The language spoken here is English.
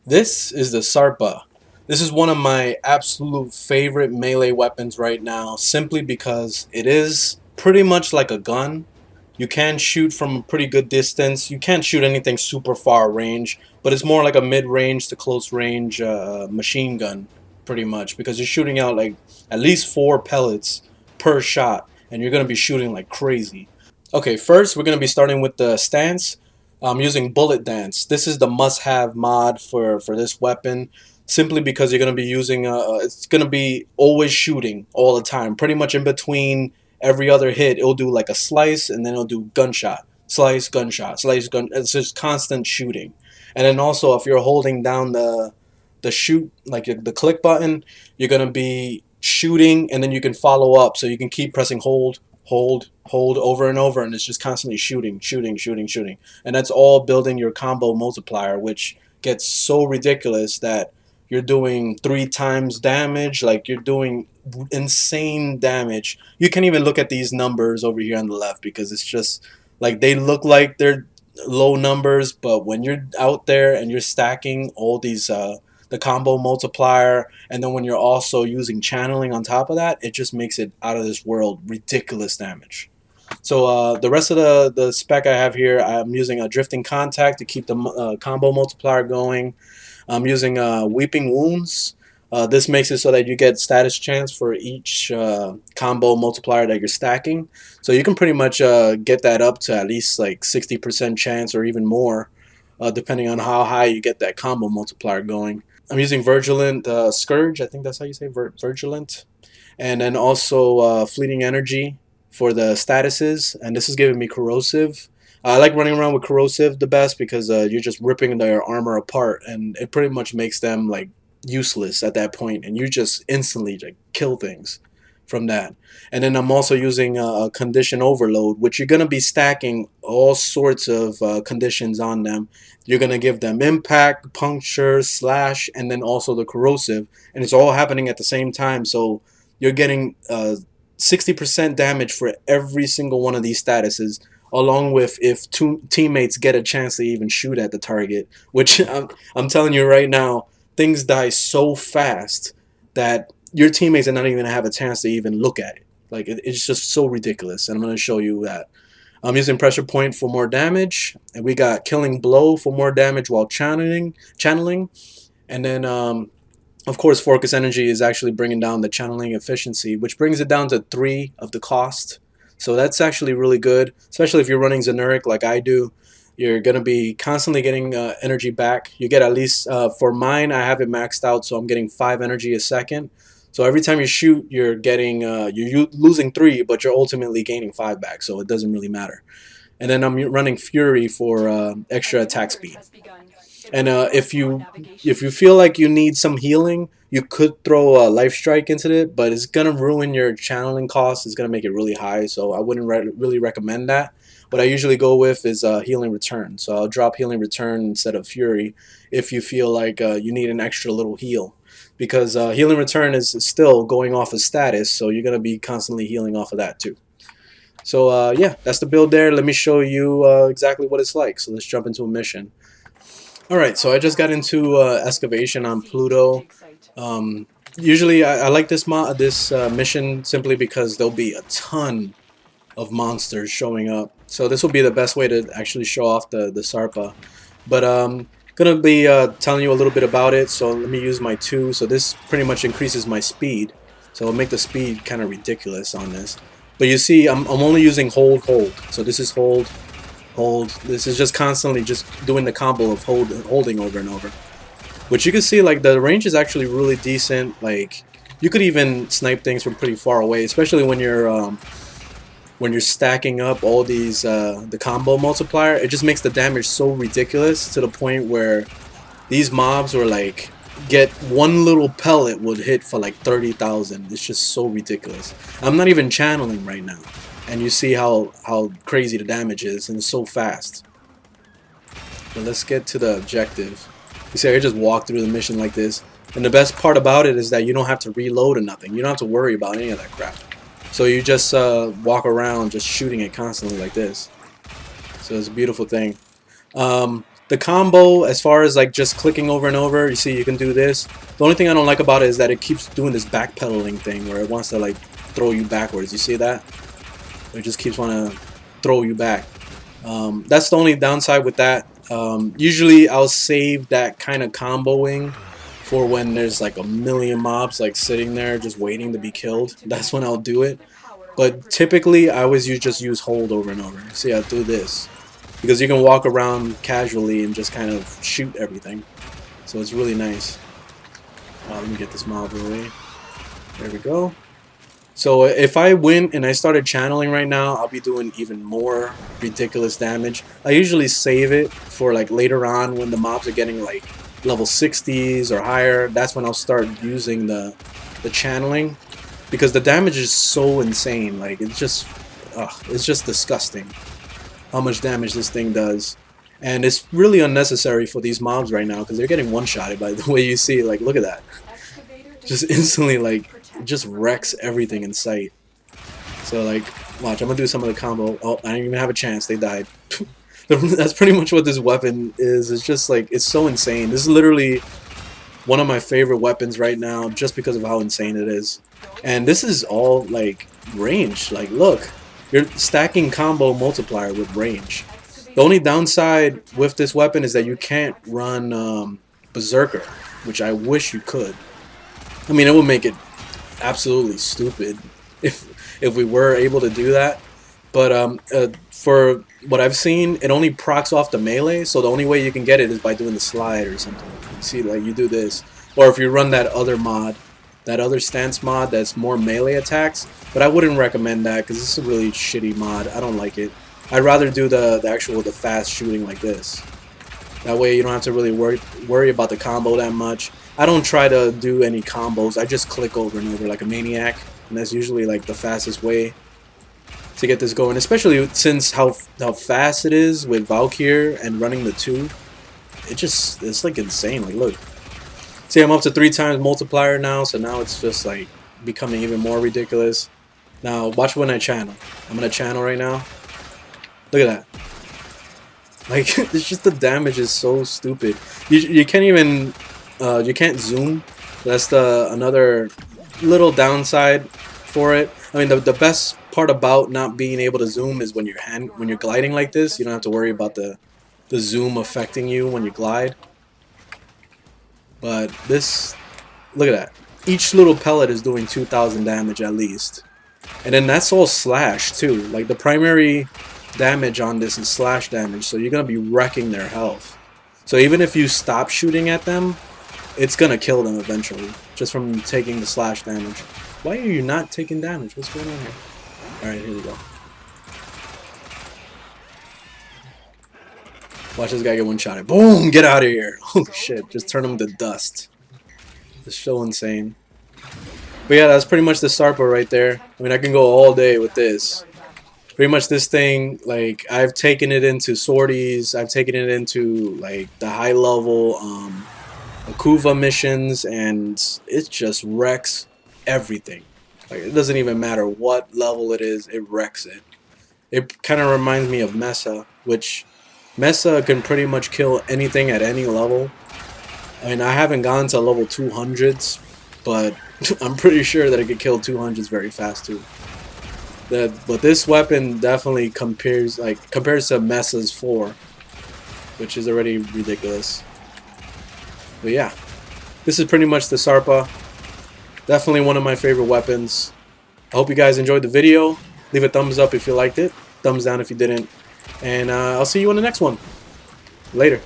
This is the Sarpa. This is one of my absolute favorite melee weapons right now, simply because it is pretty much like a gun. You can shoot from a pretty good distance. You can't shoot anything super far range, but it's more like a mid-range to close-range machine gun, pretty much, because you're shooting out like at least 4 pellets per shot, and you're going to be shooting like crazy. Okay, first we're going to be starting with the stance. I'm using Bullet Dance. This is the must-have mod for this weapon, simply because you're going to be using it's going to be always shooting all the time. Pretty much in between every other hit, it'll do like a slice, and then it'll do gunshot, slice, gunshot, slice, gun. It's just constant shooting. And then also, if you're holding down the shoot, like the click button, you're going to be shooting, and then you can follow up, so you can keep pressing hold over and over, and it's just constantly shooting, shooting, shooting, shooting. And that's all building your combo multiplier, which gets so ridiculous that you're doing 3 times damage. Like, you're doing insane damage. You can even look at these numbers over here on the left, because it's just like they look like they're low numbers, but when you're out there and you're stacking all these the combo multiplier, and then when you're also using channeling on top of that, it just makes it out of this world ridiculous damage. So the rest of the spec I have here, I'm using a drifting contact to keep the combo multiplier going. I'm using weeping wounds. This makes it so that you get status chance for each combo multiplier that you're stacking. So you can pretty much get that up to at least like 60% chance or even more, depending on how high you get that combo multiplier going. I'm using Vigilant Scourge, I think that's how you say Vigilant. And then also Fleeting Energy for the statuses. And this is giving me Corrosive. I like running around with Corrosive the best, because you're just ripping their armor apart, and it pretty much makes them like useless at that point, and you just instantly like kill things from that. And then I'm also using Condition Overload, which you're going to be stacking all sorts of conditions on them. You're going to give them impact, puncture, slash, and then also the corrosive, and it's all happening at the same time. So you're getting 60% damage for every single one of these statuses, along with if 2 teammates get a chance to even shoot at the target, which I'm telling you right now, things die so fast that your teammates are not even going to have a chance to even look at it. Like, it's just so ridiculous, and I'm going to show you that. I'm using Pressure Point for more damage, and we got Killing Blow for more damage while channeling. And then, of course, Focus Energy is actually bringing down the channeling efficiency, which brings it down to 3 of the cost. So that's actually really good, especially if you're running Generic like I do. You're going to be constantly getting energy back. You get at least, for mine, I have it maxed out, so I'm getting 5 energy a second. So every time you shoot, you're getting, you're losing 3, but you're ultimately gaining 5 back, so it doesn't really matter. And then I'm running Fury for extra attack speed. And if you feel like you need some healing, you could throw a Life Strike into it, but it's gonna ruin your channeling cost. It's gonna make it really high, so I wouldn't really recommend that. What I usually go with is Healing Return. So I'll drop Healing Return instead of Fury if you feel like you need an extra little heal, because Healing Return is still going off of status, so you're gonna be constantly healing off of that too. So yeah, that's the build there. Let me show you exactly what it's like. So let's jump into a mission. Alright, so I just got into excavation on Pluto. Usually I like this mission simply because there'll be a ton of monsters showing up. So this will be the best way to actually show off the Sarpa. But gonna be telling you a little bit about it. So let me use my 2. So this pretty much increases my speed. So it'll make the speed kind of ridiculous on this. But you see, I'm only using hold. So this is hold. This is just constantly just doing the combo of holding over and over, which you can see like the range is actually really decent. Like, you could even snipe things from pretty far away, especially when you're stacking up all these the combo multiplier. It just makes the damage so ridiculous to the point where these mobs were like, get 1 little pellet would hit for like 30,000. It's just so ridiculous. I'm not even channeling right now, and you see how crazy the damage is, and it's so fast. But let's get to the objective. You see, I just walk through the mission like this, and the best part about it is that you don't have to reload or nothing. You don't have to worry about any of that crap. So you just walk around just shooting it constantly like this. So it's a beautiful thing. The combo, as far as like just clicking over and over, you see you can do this. The only thing I don't like about it is that it keeps doing this backpedaling thing where it wants to like throw you backwards. You see that? It just keeps wanting to throw you back. That's the only downside with that. Usually I'll save that kind of comboing for when there's like a million mobs like sitting there just waiting to be killed. That's when I'll do it. But typically I always just use hold over and over. See, I'll do this because you can walk around casually and just kind of shoot everything. So it's really nice. Let me get this mob away. There we go. So if I win and I started channeling right now, I'll be doing even more ridiculous damage. I usually save it for like later on when the mobs are getting like level 60s or higher. That's when I'll start using the channeling, because the damage is so insane. Like it's just disgusting how much damage this thing does, and it's really unnecessary for these mobs right now because they're getting one-shotted by the way you see. Like look at that, just instantly, like it just wrecks everything in sight. So like watch, I'm gonna do some of the combo. Oh, I didn't even have a chance, they died. That's pretty much what this weapon is. It's just like, it's so insane. This is literally one of my favorite weapons right now just because of how insane it is. And this is all like range. Like look, you're stacking combo multiplier with range. The only downside with this weapon is that you can't run Berserker, which I wish you could. I mean, it would make it absolutely stupid if we were able to do that. But for what I've seen, it only procs off the melee, so the only way you can get it is by doing the slide or something. You see, like you do this, or if you run that other mod, that other stance mod that's more melee attacks. But I wouldn't recommend that because this is a really shitty mod. I don't like it. I'd rather do the fast shooting like this. That way you don't have to really worry about the combo that much. I don't try to do any combos. I just click over and over like a maniac, and that's usually like the fastest way to get this going, especially since how fast it is with Valkyr and running the 2. It's like insane. Like look, see, I'm up to 3 times multiplier now, so now it's just like becoming even more ridiculous. Now watch when I channel. I'm gonna channel right now. Look at that. Like it's just, the damage is so stupid. You can't even you can't zoom. That's another little downside for it. I mean, the best part about not being able to zoom is when you're gliding like this. You don't have to worry about the zoom affecting you when you glide. But this, look at that. Each little pellet is doing 2,000 damage at least, and then that's all slash too. Like the primary damage on this is slash damage, so you're gonna be wrecking their health. So even if you stop shooting at them, it's gonna kill them eventually just from taking the slash damage. Why are you not taking damage? What's going on here? Alright, here we go. Watch this guy get one-shotted. Boom! Get out of here! Holy shit, just turn him to dust. It's so insane. But yeah, that's pretty much the Sarpa right there. I mean, I can go all day with this. Pretty much this thing, like, I've taken it into sorties, I've taken it into, like, the high-level Akuva missions, and it just wrecks everything. Like, it doesn't even matter what level it is, it wrecks it. It kind of reminds me of Mesa, which Mesa can pretty much kill anything at any level. I mean, I haven't gone to level 200s, but I'm pretty sure that it could kill 200s very fast too. But this weapon definitely compares to Mesa's 4, which is already ridiculous. But yeah, this is pretty much the Sarpa. Definitely one of my favorite weapons. I hope you guys enjoyed the video. Leave a thumbs up if you liked it. Thumbs down if you didn't. And I'll see you in the next one. Later.